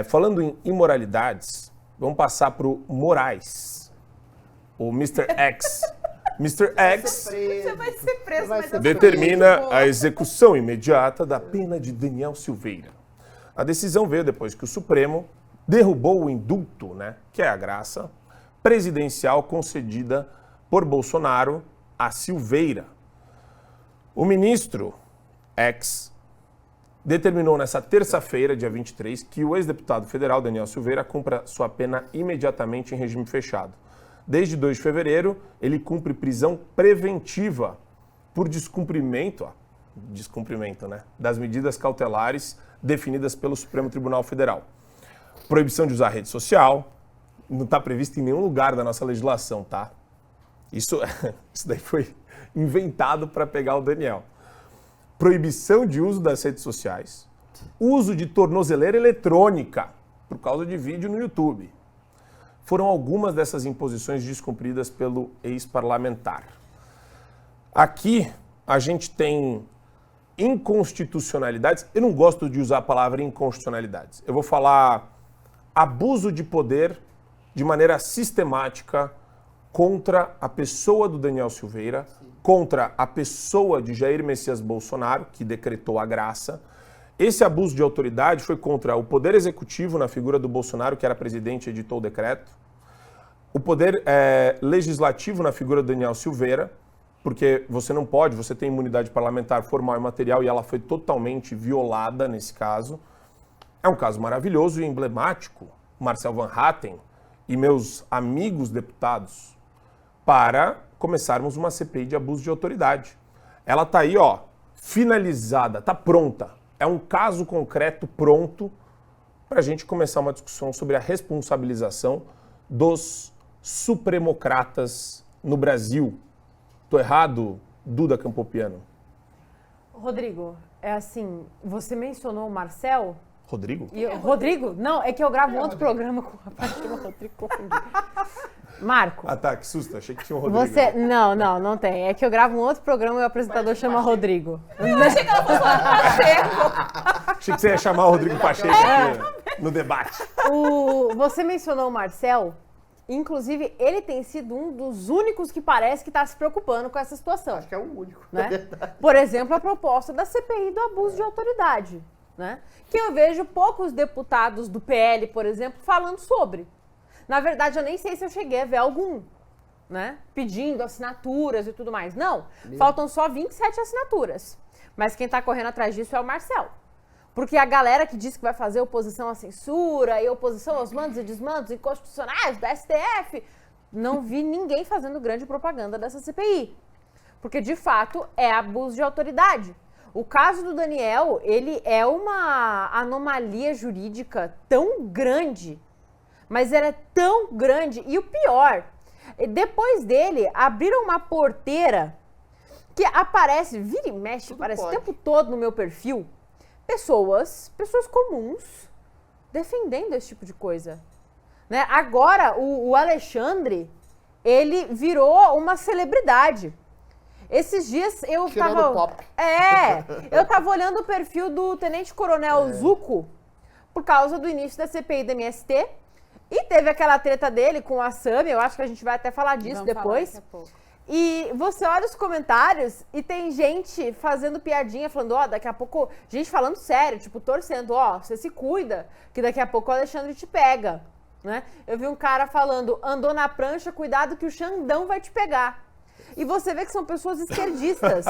Falando em imoralidades, vamos passar para o Moraes, o Mr. X. Mr. X Você vai ser preso, mas determina a execução imediata da pena de Daniel Silveira. A decisão veio depois que o Supremo derrubou o indulto, né, que é a graça presidencial concedida por Bolsonaro a Silveira. O ministro X determinou nessa terça-feira, dia 23, que o ex-deputado federal Daniel Silveira cumpra sua pena imediatamente em regime fechado. Desde 2 de fevereiro, ele cumpre prisão preventiva por descumprimento das medidas cautelares definidas pelo Supremo Tribunal Federal. Proibição de usar rede social, não está previsto em nenhum lugar da nossa legislação, tá? Isso daí foi inventado para pegar o Daniel. Proibição de uso das redes sociais, uso de tornozeleira eletrônica, por causa de vídeo no YouTube. Foram algumas dessas imposições descumpridas pelo ex-parlamentar. Aqui a gente tem inconstitucionalidades. Eu não gosto de usar a palavra inconstitucionalidades. Eu vou falar abuso de poder de maneira sistemática contra a pessoa do Daniel Silveira, contra a pessoa de Jair Messias Bolsonaro, que decretou a graça. Esse abuso de autoridade foi contra o Poder Executivo, na figura do Bolsonaro, que era presidente e editou o decreto, o Poder Legislativo, na figura do Daniel Silveira, porque você tem imunidade parlamentar formal e material e ela foi totalmente violada nesse caso. É um caso maravilhoso e emblemático, Marcel Van Hatten e meus amigos deputados, para começarmos uma CPI de abuso de autoridade. Ela está aí, finalizada, está pronta. É um caso concreto pronto para a gente começar uma discussão sobre a responsabilização dos supremocratas no Brasil. Tô errado, Duda Campopiano? Rodrigo, você mencionou o Marcel? Rodrigo? Rodrigo? Não, é que eu gravo um outro programa com o rapaz que chama Rodrigo, confundi. Marco. Ah tá, que susto, achei que tinha um Rodrigo. Não tem. É que eu gravo um outro programa e o apresentador chama Rodrigo. Eu achei que ela fosse falar Pacheco. Achei que você ia chamar o Rodrigo Pacheco aqui no debate. Você mencionou o Marcel, inclusive ele tem sido um dos únicos que parece que está se preocupando com essa situação. Acho que é o único. Né? Por exemplo, a proposta da CPI do abuso de autoridade. Né? Que eu vejo poucos deputados do PL, por exemplo, falando sobre. Na verdade, eu nem sei se eu cheguei a ver algum, né? Pedindo assinaturas e tudo mais. Não, faltam só 27 assinaturas. Mas quem está correndo atrás disso é o Marcel. Porque a galera que diz que vai fazer oposição à censura e oposição aos mandos e desmandos inconstitucionais do STF, não vi ninguém fazendo grande propaganda dessa CPI. Porque, de fato, é abuso de autoridade. O caso do Daniel, ele é uma anomalia jurídica tão grande, mas ela é tão grande. E o pior, depois dele, abriram uma porteira que aparece, vira e mexe, aparece o tempo todo no meu perfil, pessoas comuns defendendo esse tipo de coisa. Né? Agora, o Alexandre, ele virou uma celebridade. Esses dias eu tava olhando o perfil do Tenente Coronel Zucco por causa do início da CPI da MST e teve aquela treta dele com a Sami, eu acho que a gente vai até falar disso depois. Daqui a pouco. E você olha os comentários e tem gente fazendo piadinha, falando, daqui a pouco, gente falando sério, tipo, torcendo, você se cuida, que daqui a pouco o Alexandre te pega, né? Eu vi um cara falando, andou na prancha, cuidado que o Xandão vai te pegar. E você vê que são pessoas esquerdistas,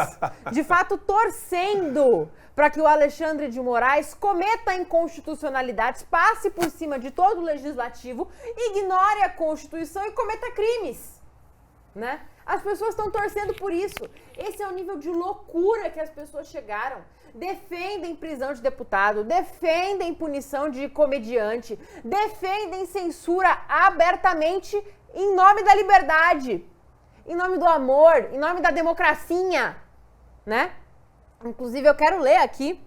de fato torcendo para que o Alexandre de Moraes cometa inconstitucionalidades, passe por cima de todo o legislativo, ignore a Constituição e cometa crimes, né? As pessoas estão torcendo por isso. Esse é o nível de loucura que as pessoas chegaram. Defendem prisão de deputado, defendem punição de comediante, defendem censura abertamente em nome da liberdade, em nome do amor, em nome da democracia, né? Inclusive, eu quero ler aqui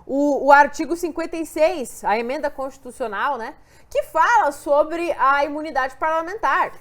o artigo 56, a emenda constitucional, né? Que fala sobre a imunidade parlamentar.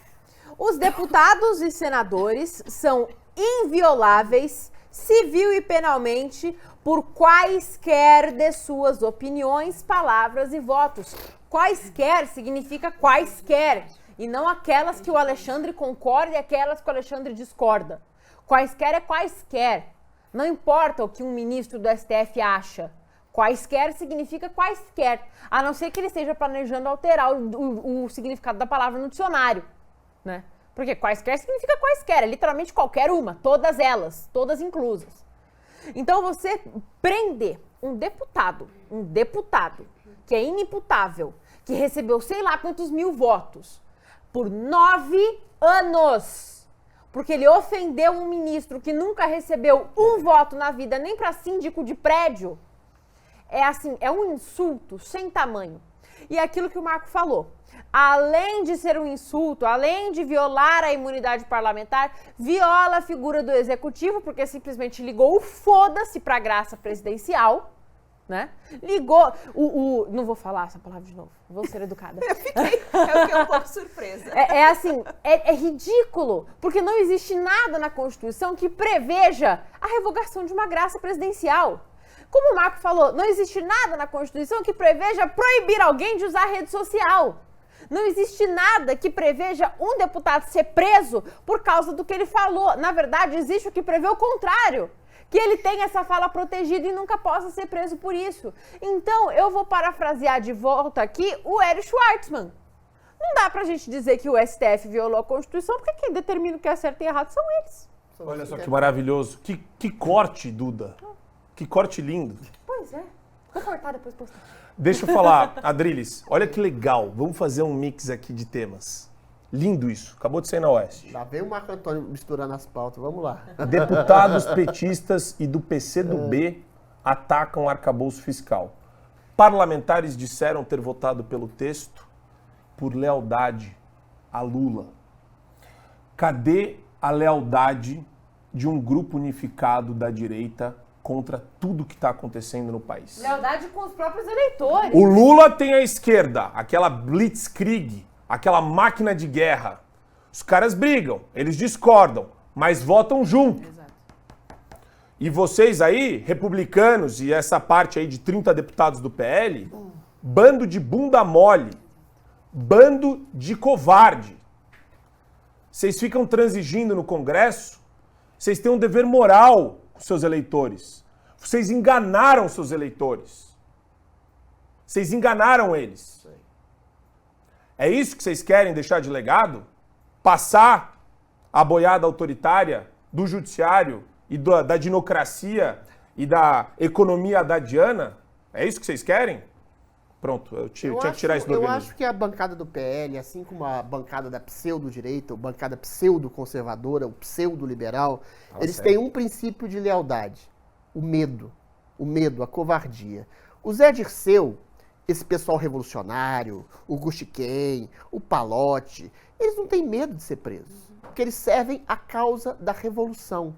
Os deputados e senadores são invioláveis civil e penalmente, por quaisquer de suas opiniões, palavras e votos. Quaisquer significa quaisquer, e não aquelas que o Alexandre concorda e aquelas que o Alexandre discorda. Quaisquer é quaisquer. Não importa o que um ministro do STF acha. Quaisquer significa quaisquer, a não ser que ele esteja planejando alterar o significado da palavra no dicionário, né? Porque quaisquer significa quaisquer, é literalmente qualquer uma, todas elas, todas inclusas. Então você prender um deputado que é inimputável, que recebeu sei lá quantos mil votos, por 9 anos, porque ele ofendeu um ministro que nunca recebeu um voto na vida, nem para síndico de prédio, é assim, é um insulto sem tamanho. E é aquilo que o Marco falou. Além de ser um insulto, além de violar a imunidade parlamentar, viola a figura do executivo, porque simplesmente ligou o foda-se pra graça presidencial, né? Ligou não vou falar essa palavra de novo, vou ser educada. Eu fiquei um pouco surpresa. É ridículo, porque não existe nada na Constituição que preveja a revogação de uma graça presidencial. Como o Marco falou, não existe nada na Constituição que preveja proibir alguém de usar rede social. Não existe nada que preveja um deputado ser preso por causa do que ele falou. Na verdade, existe o que prevê o contrário. Que ele tenha essa fala protegida e nunca possa ser preso por isso. Então, eu vou parafrasear de volta aqui o Hélio Schwartzman. Não dá pra gente dizer que o STF violou a Constituição, porque quem determina o que é certo e errado são eles. Olha só que maravilhoso. Que corte, Duda. Que corte lindo. Pois é. Vou cortar depois postar. Deixa eu falar, Adriles, olha que legal. Vamos fazer um mix aqui de temas. Lindo isso. Acabou de sair na Oeste. Lá vem o Marco Antônio misturando as pautas. Vamos lá. Deputados petistas e do PCdoB atacam arcabouço fiscal. Parlamentares disseram ter votado pelo texto por lealdade a Lula. Cadê a lealdade de um grupo unificado da direita contra tudo que está acontecendo no país? Lealdade com os próprios eleitores. O Lula tem a esquerda, aquela blitzkrieg, aquela máquina de guerra. Os caras brigam, eles discordam, mas votam junto. Exato. E vocês aí, republicanos e essa parte aí de 30 deputados do PL, bando de bunda mole, bando de covarde. Vocês ficam transigindo no Congresso, vocês têm um dever moral com seus eleitores. Vocês enganaram seus eleitores. Vocês enganaram eles. É isso que vocês querem deixar de legado? Passar a boiada autoritária do judiciário e da dinocracia e da economia haddadiana? É isso que vocês querem? Pronto, eu tinha que tirar isso do organismo. Eu acho que a bancada do PL, assim como a bancada da pseudo-direita, a bancada pseudo-conservadora, o pseudo-liberal, eles têm um princípio de lealdade. O medo, a covardia. O Zé Dirceu, esse pessoal revolucionário, o Guxiquem, o Palote, eles não têm medo de ser presos, porque eles servem a causa da revolução.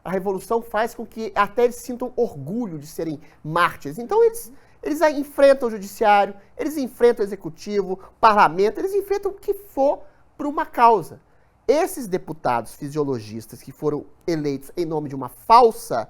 A revolução faz com que até eles sintam orgulho de serem mártires. Então eles enfrentam o judiciário, eles enfrentam o executivo, o parlamento, eles enfrentam o que for por uma causa. Esses deputados fisiologistas que foram eleitos em nome de uma falsa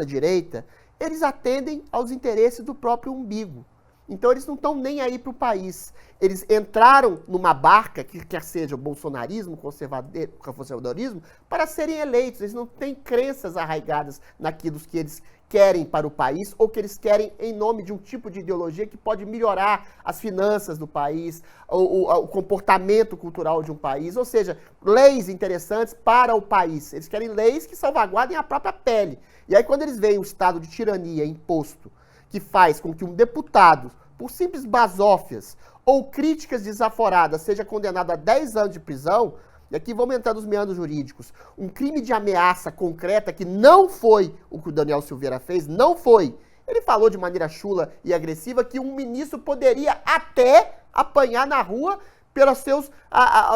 direita, eles atendem aos interesses do próprio umbigo. Então eles não estão nem aí para o país. Eles entraram numa barca, que quer seja o bolsonarismo, o conservadorismo, para serem eleitos. Eles não têm crenças arraigadas naquilo que eles querem para o país ou que eles querem em nome de um tipo de ideologia que pode melhorar as finanças do país, o comportamento cultural de um país, ou seja, leis interessantes para o país. Eles querem leis que salvaguardem a própria pele. E aí quando eles veem um estado de tirania imposto, que faz com que um deputado, por simples basófias ou críticas desaforadas, seja condenado a 10 anos de prisão, e aqui vamos entrar nos meandros jurídicos, um crime de ameaça concreta, que não foi o que o Daniel Silveira fez, não foi. Ele falou de maneira chula e agressiva que um ministro poderia até apanhar na rua pelos seus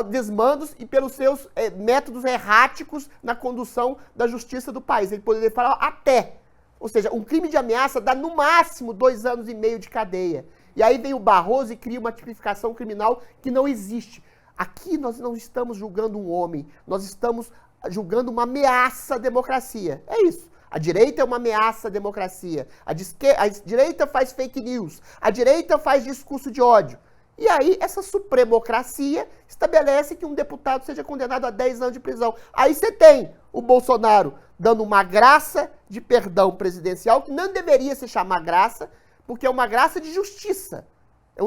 desmandos e pelos seus métodos erráticos na condução da justiça do país. Ele poderia falar até. Ou seja, um crime de ameaça dá no máximo 2 anos e meio de cadeia. E aí vem o Barroso e cria uma tipificação criminal que não existe. Aqui nós não estamos julgando um homem, nós estamos julgando uma ameaça à democracia. É isso. A direita é uma ameaça à democracia. A direita faz fake news. A direita faz discurso de ódio. E aí, essa supremocracia estabelece que um deputado seja condenado a 10 anos de prisão. Aí você tem o Bolsonaro dando uma graça de perdão presidencial, que não deveria se chamar graça, porque é uma graça de justiça. É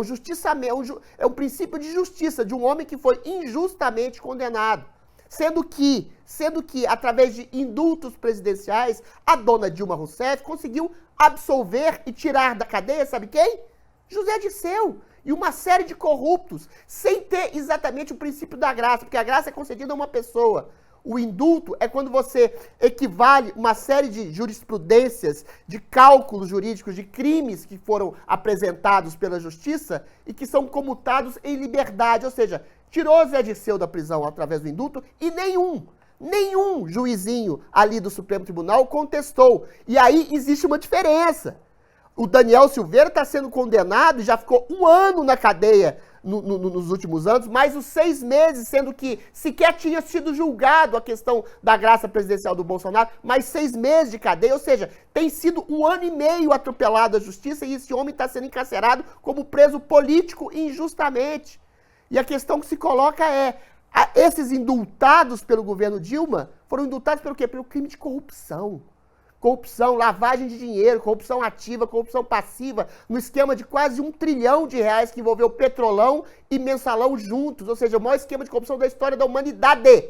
um princípio de justiça de um homem que foi injustamente condenado. Sendo que, através de indultos presidenciais, a dona Dilma Rousseff conseguiu absolver e tirar da cadeia, sabe quem? José Dirceu. E uma série de corruptos, sem ter exatamente o princípio da graça, porque a graça é concedida a uma pessoa. O indulto é quando você equivale uma série de jurisprudências, de cálculos jurídicos, de crimes que foram apresentados pela justiça e que são comutados em liberdade, ou seja, tirou Zé Dirceu da prisão através do indulto e nenhum juizinho ali do Supremo Tribunal contestou. E aí existe uma diferença. O Daniel Silveira está sendo condenado e já ficou 1 ano na cadeia nos últimos anos, mais os 6 meses, sendo que sequer tinha sido julgado a questão da graça presidencial do Bolsonaro, mais 6 meses de cadeia, ou seja, tem sido 1 ano e meio atropelado a justiça e esse homem está sendo encarcerado como preso político injustamente. E a questão que se coloca é, esses indultados pelo governo Dilma foram indultados pelo quê? Pelo crime de corrupção. Corrupção, lavagem de dinheiro, corrupção ativa, corrupção passiva, no esquema de quase R$1 trilhão que envolveu Petrolão e Mensalão juntos, ou seja, o maior esquema de corrupção da história da humanidade.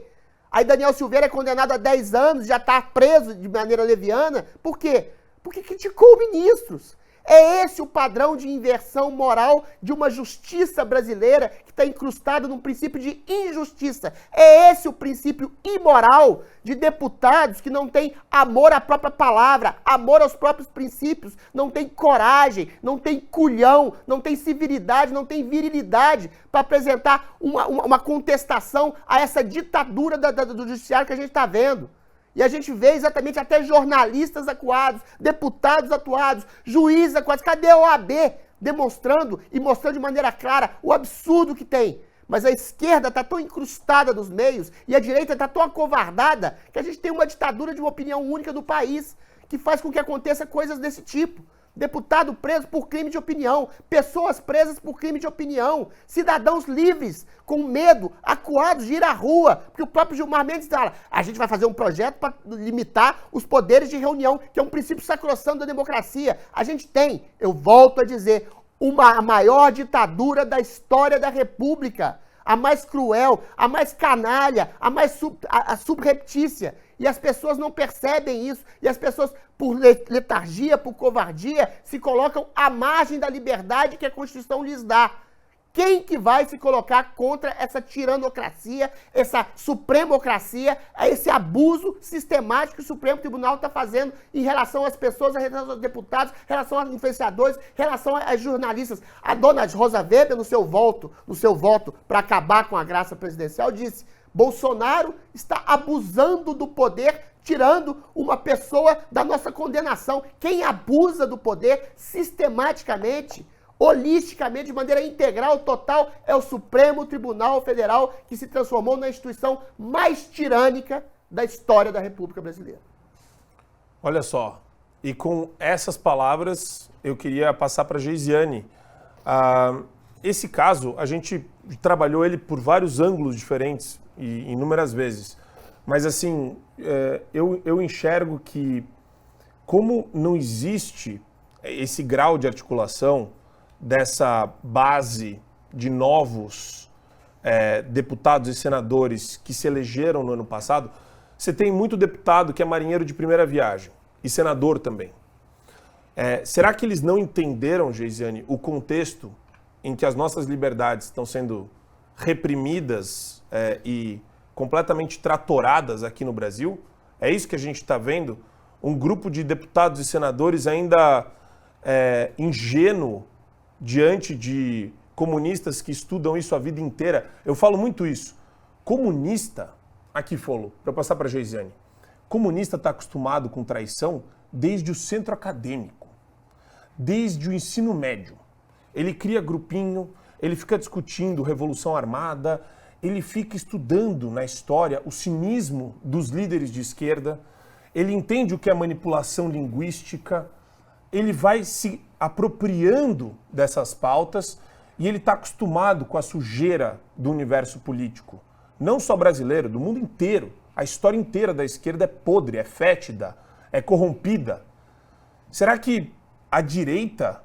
Aí Daniel Silveira é condenado a 10 anos, já está preso de maneira leviana. Por quê? Porque criticou ministros. É esse o padrão de inversão moral de uma justiça brasileira que está incrustada num princípio de injustiça. É esse o princípio imoral de deputados que não têm amor à própria palavra, amor aos próprios princípios, não têm coragem, não têm culhão, não têm civilidade, não têm virilidade para apresentar uma contestação a essa ditadura do judiciário que a gente está vendo. E a gente vê exatamente até jornalistas acuados, deputados atuados, juízes acuados. Cadê a OAB demonstrando e mostrando de maneira clara o absurdo que tem? Mas a esquerda está tão incrustada nos meios e a direita está tão acovardada que a gente tem uma ditadura de uma opinião única no país que faz com que aconteça coisas desse tipo. Deputado preso por crime de opinião, pessoas presas por crime de opinião, cidadãos livres, com medo, acuados de ir à rua, porque o próprio Gilmar Mendes fala, a gente vai fazer um projeto para limitar os poderes de reunião, que é um princípio sacrossanto da democracia. A gente tem, eu volto a dizer, a maior ditadura da história da República, a mais cruel, a mais canalha, a mais subreptícia. E as pessoas não percebem isso. E as pessoas, por letargia, por covardia, se colocam à margem da liberdade que a Constituição lhes dá. Quem que vai se colocar contra essa tiranocracia, essa supremocracia, esse abuso sistemático que o Supremo Tribunal está fazendo em relação às pessoas, em relação aos deputados, em relação aos influenciadores, em relação às jornalistas? A dona Rosa Weber, no seu voto para acabar com a graça presidencial, disse: Bolsonaro está abusando do poder, tirando uma pessoa da nossa condenação. Quem abusa do poder sistematicamente, holisticamente, de maneira integral, total, é o Supremo Tribunal Federal, que se transformou na instituição mais tirânica da história da República Brasileira. Olha só, e com essas palavras eu queria passar para a Geisiane. Esse caso, a gente trabalhou ele por vários ângulos diferentes e inúmeras vezes. Mas assim, eu enxergo que como não existe esse grau de articulação dessa base de novos deputados e senadores que se elegeram no ano passado, você tem muito deputado que é marinheiro de primeira viagem e senador também. Será que eles não entenderam, Geisiane, o contexto em que as nossas liberdades estão sendo reprimidas e completamente tratoradas aqui no Brasil? É isso que a gente está vendo? Um grupo de deputados e senadores ainda ingênuo diante de comunistas que estudam isso a vida inteira. Eu falo muito isso. Comunista, aqui Folo, para eu passar para a Geisiane, comunista está acostumado com traição desde o centro acadêmico, desde o ensino médio. Ele cria grupinho, ele fica discutindo revolução armada, ele fica estudando na história o cinismo dos líderes de esquerda, ele entende o que é manipulação linguística, ele vai se apropriando dessas pautas e ele está acostumado com a sujeira do universo político. Não só brasileiro, do mundo inteiro. A história inteira da esquerda é podre, é fétida, é corrompida. Será que a direita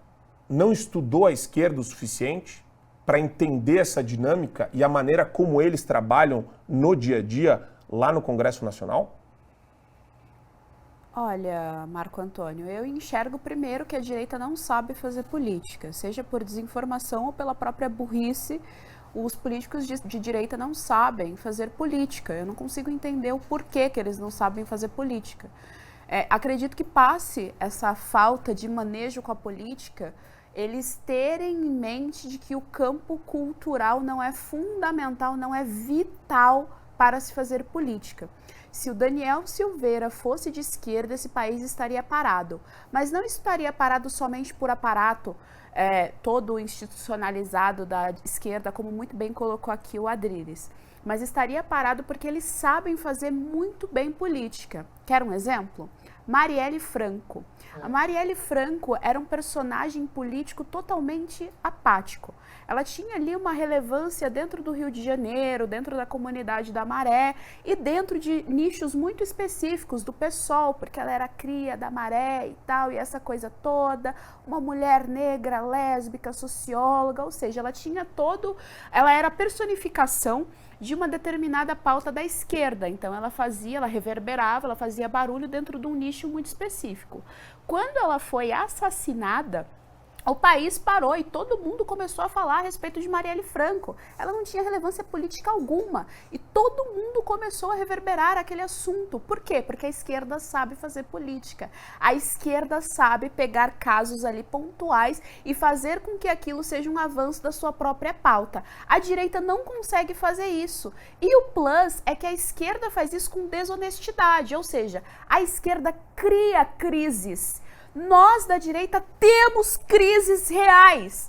não estudou a esquerda o suficiente para entender essa dinâmica e a maneira como eles trabalham no dia a dia lá no Congresso Nacional? Olha, Marco Antônio, eu enxergo primeiro que a direita não sabe fazer política, seja por desinformação ou pela própria burrice. Os políticos de direita não sabem fazer política. Eu não consigo entender o porquê que eles não sabem fazer política. Acredito que passe essa falta de manejo com a política, eles terem em mente de que o campo cultural não é fundamental, não é vital para se fazer política. Se o Daniel Silveira fosse de esquerda, esse país estaria parado. Mas não estaria parado somente por aparato todo institucionalizado da esquerda, como muito bem colocou aqui o Adriles. Mas estaria parado porque eles sabem fazer muito bem política. Quer um exemplo? Marielle Franco. A Marielle Franco era um personagem político totalmente apático. Ela tinha ali uma relevância dentro do Rio de Janeiro, dentro da comunidade da Maré e dentro de nichos muito específicos do PSOL, porque ela era cria da Maré e tal, e essa coisa toda, uma mulher negra, lésbica, socióloga, ou seja, ela era a personificação de uma determinada pauta da esquerda. Então ela reverberava, ela fazia barulho dentro de um nicho muito específico. Quando ela foi assassinada, o país parou e todo mundo começou a falar a respeito de Marielle Franco. Ela não tinha relevância política alguma e todo mundo começou a reverberar aquele assunto. Por quê? Porque a esquerda sabe fazer política. A esquerda sabe pegar casos ali pontuais e fazer com que aquilo seja um avanço da sua própria pauta. A direita não consegue fazer isso. E o plus é que a esquerda faz isso com desonestidade, ou seja, a esquerda cria crises. Nós, da direita, temos crises reais,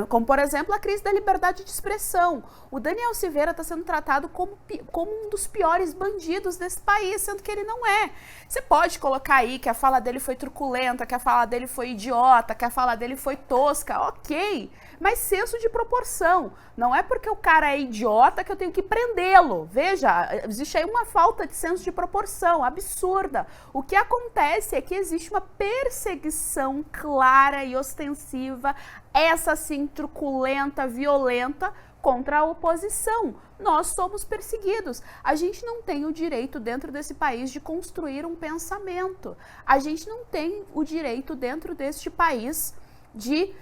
como, por exemplo, a crise da liberdade de expressão. O Daniel Silveira está sendo tratado como um dos piores bandidos desse país, sendo que ele não é. Você pode colocar aí que a fala dele foi truculenta, que a fala dele foi idiota, que a fala dele foi tosca, ok, mas senso de proporção. Não é porque o cara é idiota que eu tenho que prendê-lo. Veja, existe aí uma falta de senso de proporção absurda. O que acontece é que existe uma perseguição clara e ostensiva, essa sim truculenta, violenta, contra a oposição. Nós somos perseguidos. A gente não tem o direito dentro desse país de construir um pensamento. A gente não tem o direito dentro deste país de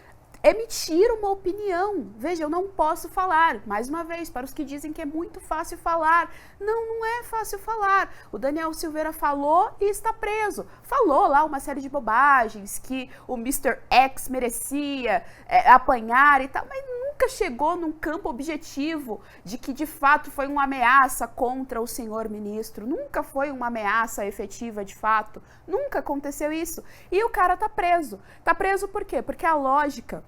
emitir uma opinião. Veja, eu não posso falar, mais uma vez, para os que dizem que é muito fácil falar. Não é fácil falar. O Daniel Silveira falou e está preso. Falou lá uma série de bobagens, que o Mr. X merecia apanhar e tal, mas nunca chegou num campo objetivo de que de fato foi uma ameaça contra o senhor ministro. Nunca foi uma ameaça efetiva de fato. Nunca aconteceu isso. E o cara tá preso. Tá preso por quê? Porque a lógica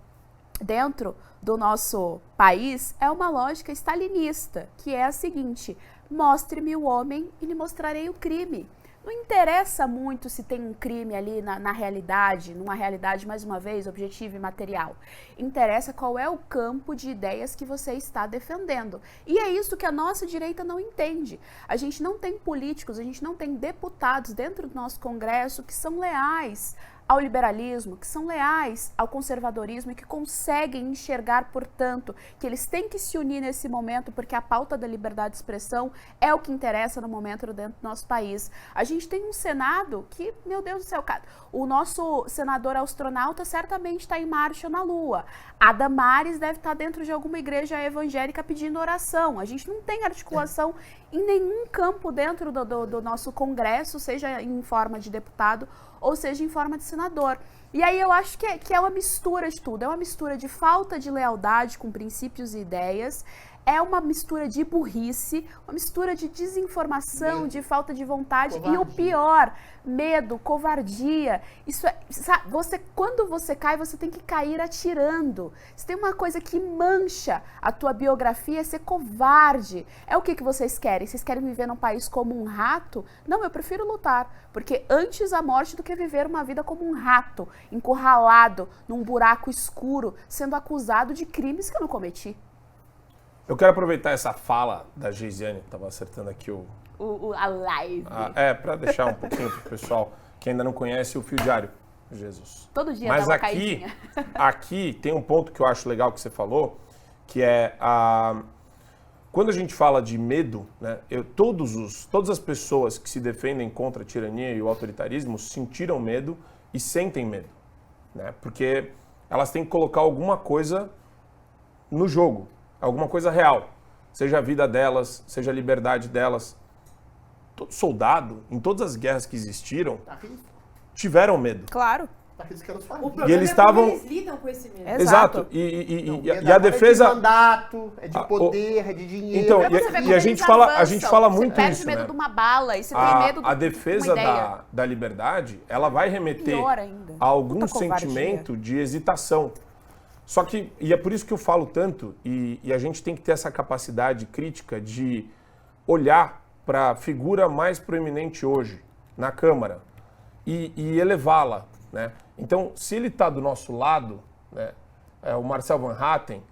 dentro do nosso país é uma lógica stalinista, que é a seguinte: mostre-me o homem e lhe mostrarei o crime. Não interessa muito se tem um crime ali na realidade, numa realidade, mais uma vez, objetiva e material. Interessa qual é o campo de ideias que você está defendendo. E é isso que a nossa direita não entende. A gente não tem políticos, a gente não tem deputados dentro do nosso Congresso que são leais ao liberalismo, que são leais ao conservadorismo e que conseguem enxergar, portanto, que eles têm que se unir nesse momento porque a pauta da liberdade de expressão é o que interessa no momento dentro do nosso país. A gente tem um Senado que, meu Deus do céu, cara, o nosso senador astronauta certamente está em marcha na Lua. A Damares deve estar dentro de alguma igreja evangélica pedindo oração. A gente não tem articulação em nenhum campo dentro do nosso Congresso, seja em forma de deputado ou seja em forma de senador. E aí eu acho que é uma mistura de tudo. É uma mistura de falta de lealdade com princípios e ideias. É uma mistura de burrice, uma mistura de desinformação, de falta de vontade. Covardia. E o pior, medo, covardia. Isso é, sabe, quando você cai, você tem que cair atirando. Se tem uma coisa que mancha a tua biografia, é ser covarde. É o que vocês querem? Vocês querem viver num país como um rato? Não, eu prefiro lutar. Porque antes a morte do que viver uma vida como um rato, encurralado, num buraco escuro, sendo acusado de crimes que eu não cometi. Eu quero aproveitar essa fala da Geisiane, que estava acertando aqui A live. para deixar um pouquinho pro pessoal que ainda não conhece o Fio Diário. Jesus. Todo dia Mas dá uma aqui, caidinha. aqui tem um ponto que eu acho legal que você falou, que é quando a gente fala de medo, né, todas as pessoas que se defendem contra a tirania e o autoritarismo sentiram medo e sentem medo, né, porque elas têm que colocar alguma coisa no jogo, alguma coisa real, seja a vida delas, seja a liberdade delas. Todo soldado, em todas as guerras que existiram, tiveram medo. Claro. Tá arriscando sua O vida. problema eles é como ão eles lidam com esse medo. Exato. E a defesa... É de mandato, é de poder, é de dinheiro. Então, Pra você ver e como a eles gente fala avançam. muito Você perde isso, medo né? de uma bala e você tem medo de A defesa uma ideia. da liberdade, ela vai remeter Pior ainda. a algum Puta covardia. sentimento de hesitação. Só que, e é por isso que eu falo tanto, e a gente tem que ter essa capacidade crítica de olhar para a figura mais proeminente hoje, na Câmara, e elevá-la, né? Então, se ele está do nosso lado, né, o Marcel Van Hatten,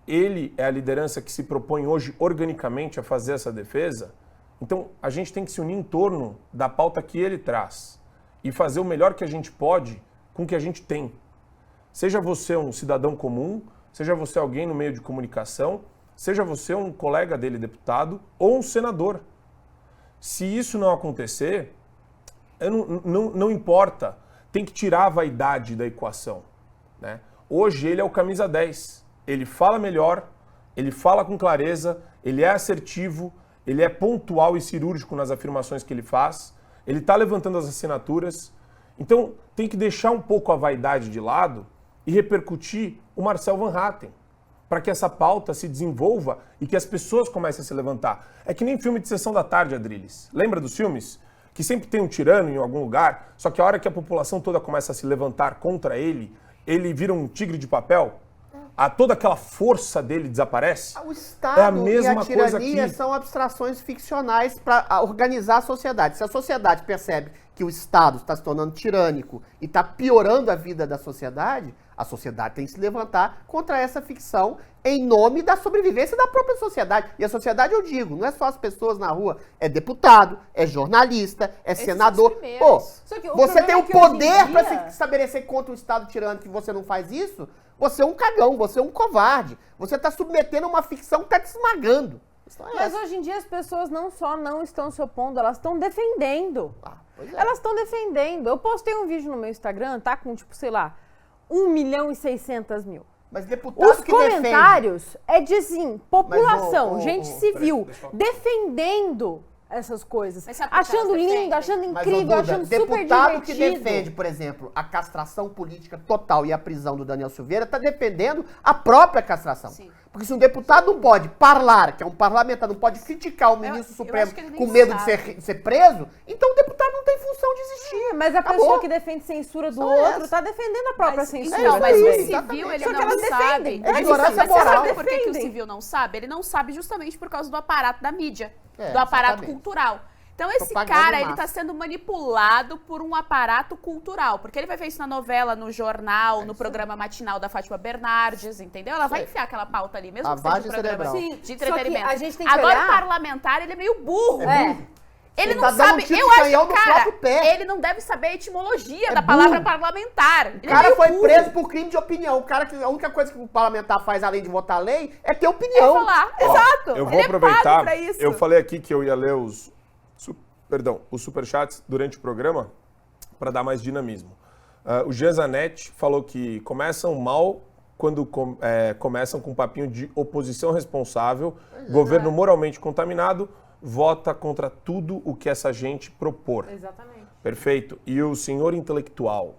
ele é a liderança que se propõe hoje organicamente a fazer essa defesa. Então, a gente tem que se unir em torno da pauta que ele traz e fazer o melhor que a gente pode com o que a gente tem. Seja você um cidadão comum, seja você alguém no meio de comunicação, seja você um colega dele deputado ou um senador. Se isso não acontecer, não importa, tem que tirar a vaidade da equação, né? Hoje ele é o camisa 10, ele fala melhor, ele fala com clareza, ele é assertivo, ele é pontual e cirúrgico nas afirmações que ele faz, ele está levantando as assinaturas. Então tem que deixar um pouco a vaidade de lado e repercutir o Marcel Van Hatten, para que essa pauta se desenvolva e que as pessoas comecem a se levantar. É que nem filme de sessão da tarde, Adriles. Lembra dos filmes? Que sempre tem um tirano em algum lugar, só que a hora que a população toda começa a se levantar contra ele, ele vira um tigre de papel? Toda aquela força dele desaparece? O Estado É a mesma e a tirania coisa aqui. são abstrações ficcionais para organizar a sociedade. Se a sociedade percebe que o Estado está se tornando tirânico e está piorando a vida da sociedade, a sociedade tem que se levantar contra essa ficção em nome da sobrevivência da própria sociedade. E a sociedade, eu digo, não é só as pessoas na rua, é deputado, é jornalista, é senador. Pô, Só que o você problema tem é o que hoje em poder para dia- se estabelecer contra o Estado tirânico e você não faz isso, você é um cagão, você é um covarde. Você está submetendo uma ficção que está te esmagando. Mas hoje em dia as pessoas não só não estão se opondo, elas estão defendendo. Pois é. Elas estão defendendo. Eu postei um vídeo no meu Instagram, tá com, tipo, sei lá, 1.600.000. Mas deputado Os que defende... comentários é de, assim, população, Mas, gente peraí, civil, deixa eu- defendendo essas coisas. Mas sabe por que Achando elas lindo, defendem? achando Mas, incrível, Duda, achando super deputado que divertido. defende, por exemplo, a castração política total e a prisão do Daniel Silveira, está defendendo a própria castração. Sim. Porque se um deputado não pode parlar, que é um parlamentar, não pode criticar o ministro eu Supremo acho que ele nem com medo de sabe. ser preso, então o deputado não tem função de existir. Mas a Acabou. pessoa que defende censura do Só outro essa. tá defendendo a própria Mas, censura. então, É mas isso o aí, civil, exatamente. ele Só que não elas sabe. defendem. É Mas ignorância você moral. sabe por que o Defendem. civil não sabe? Ele não sabe justamente por causa do aparato da mídia, É, do aparato exatamente. cultural. Então esse Propaganda cara, em ele tá massa. sendo manipulado por um aparato cultural, porque ele vai ver isso na novela, no jornal, no programa matinal da Fátima Bernardes, entendeu? Ela vai enfiar aquela pauta ali, mesmo que seja um Lavagem programa cerebral. Sim, de só que entretenimento. a gente tem que Agora olhar- o parlamentar, ele é meio burro. É. Ele Ele não tá dando sabe, um tiro eu de acho canhão que, no cara, próprio pé. ele não deve saber a etimologia É da palavra burro. parlamentar. Ele O é cara meio foi burro. preso por crime de opinião. O cara que a única coisa que o parlamentar faz além de votar a lei é ter É opinião. falar, Ó, exato. Eu vou Ele é pago aproveitar. pra isso. Eu falei aqui que eu ia ler os superchats durante o programa para dar mais dinamismo. O Jean Zanetti falou que começam mal quando começam com um papinho de oposição responsável, governo moralmente contaminado, vota contra tudo o que essa gente propor. Exatamente. Perfeito. E o senhor intelectual.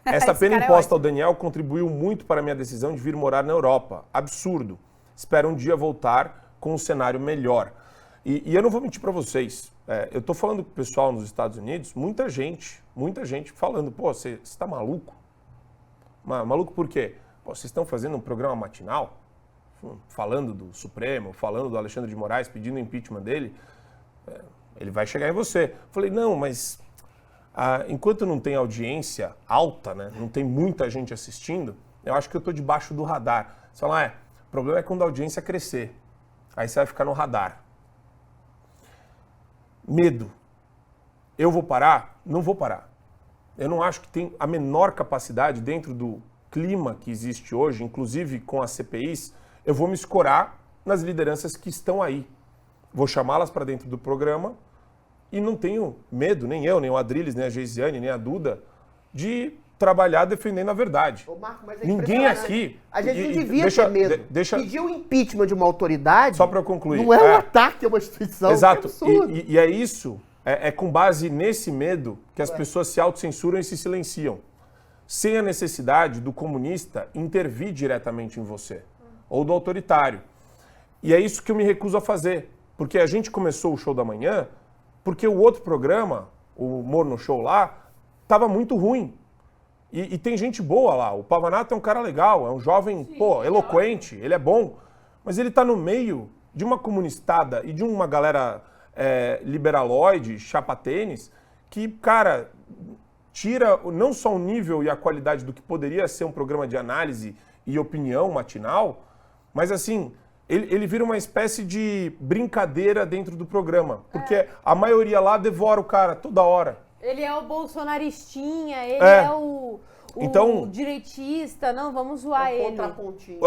Essa Esse pena cara é imposta ao ótimo. Daniel contribuiu muito para a minha decisão de vir morar na Europa. Absurdo. Espero um dia voltar com um cenário melhor. E eu não vou mentir para vocês. Eu estou falando com o pessoal nos Estados Unidos, muita gente falando, pô, você está maluco? Maluco por quê? Pô, vocês estão fazendo um programa matinal, falando do Supremo, falando do Alexandre de Moraes, pedindo o impeachment dele, ele vai chegar em você. Falei, não, mas enquanto não tem audiência alta, né, não tem muita gente assistindo, eu acho que eu estou debaixo do radar. Você fala, o problema é quando a audiência crescer. Aí você vai ficar no radar. Medo. Eu vou parar? Não vou parar. Eu não acho que tem a menor capacidade dentro do clima que existe hoje, inclusive com as CPIs, eu vou me escorar nas lideranças que estão aí. Vou chamá-las para dentro do programa e não tenho medo, nem eu, nem o Adriles, nem a Geisiane, nem a Duda, de trabalhar defendendo a verdade. Ô, Marco, mas é Ninguém impressionante. aqui... A gente não e devia deixa- ter medo. deixa- Pedir o impeachment de uma autoridade Só para eu concluir. não é um ataque a uma instituição. Exato. É absurdo. E é isso, é com base nesse medo que as pessoas se autocensuram e se silenciam. Sem a necessidade do comunista intervir diretamente em você. Ou do autoritário. E é isso que eu me recuso a fazer. Porque a gente começou o Show da Manhã porque o outro programa, o Morno Show lá, estava muito ruim. E tem gente boa lá. O Pavanato é um cara legal, é um jovem, eloquente, ele é bom. Mas ele está no meio de uma comunistada e de uma galera liberaloide, chapa-tênis, que, cara, tira não só o nível e a qualidade do que poderia ser um programa de análise e opinião matinal, mas assim, ele vira uma espécie de brincadeira dentro do programa. Porque a maioria lá devora o cara toda hora. Ele é o bolsonaristinha, ele é o Então- direitista, não, vamos zoar ele. Contrapontinho.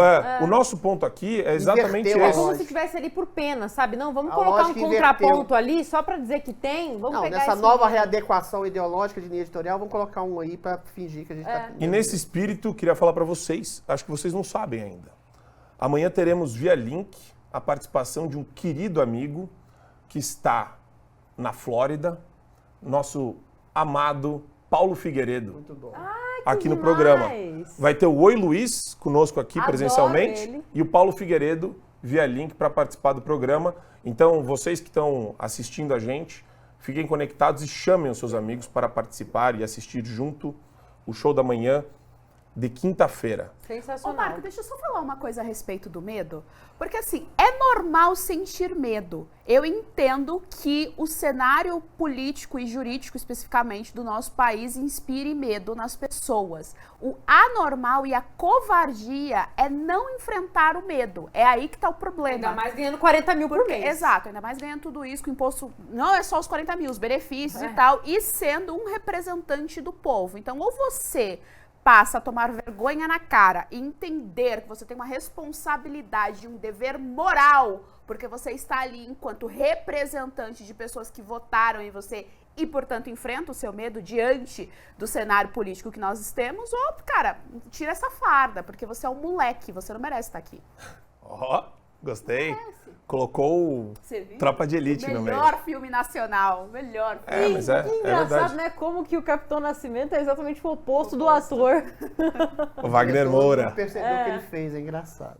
O nosso ponto aqui é exatamente Inverteu a É esse. como lógica. se estivesse ali por pena, sabe? Não, vamos A colocar um lógica contraponto inverteu. ali só pra dizer que tem, vamos Não, pegar nessa esse nova momento. readequação ideológica de linha editorial, vamos colocar um aí pra fingir que a gente tá... E nesse espírito, queria falar para vocês, acho que vocês não sabem ainda. Amanhã teremos via link a participação de um querido amigo que está na Flórida, nosso amado Paulo Figueiredo, Muito bom. aqui no demais! programa. Vai ter o Oi Luiz conosco aqui Adoro presencialmente ele. e o Paulo Figueiredo via link para participar do programa. Então, vocês que estão assistindo a gente, fiquem conectados e chamem os seus amigos para participar e assistir junto o Show da Manhã de quinta-feira. Ô, Sensacional. Marco, deixa eu só falar uma coisa a respeito do medo. Porque, assim, é normal sentir medo. Eu entendo que o cenário político e jurídico, especificamente, do nosso país inspire medo nas pessoas. O anormal e a covardia é não enfrentar o medo. É aí que tá o problema. Ainda mais ganhando 40 mil por mês. Exato, ainda mais ganhando tudo isso com imposto, não é só os 40 mil, os benefícios e tal, e sendo um representante do povo. Então, ou você passa a tomar vergonha na cara e entender que você tem uma responsabilidade, um dever moral, porque você está ali enquanto representante de pessoas que votaram em você e, portanto, enfrenta o seu medo diante do cenário político que nós temos, ou, cara, tira essa farda, porque você é um moleque, você não merece estar aqui. Ó, gostei. Colocou o Você viu? Tropa de Elite no meio. Melhor filme nacional, melhor filme. Mas é Que engraçado, verdade. né? Como que o Capitão Nascimento é exatamente o oposto do ator. O Wagner Moura. Percebeu o que ele fez, é engraçado.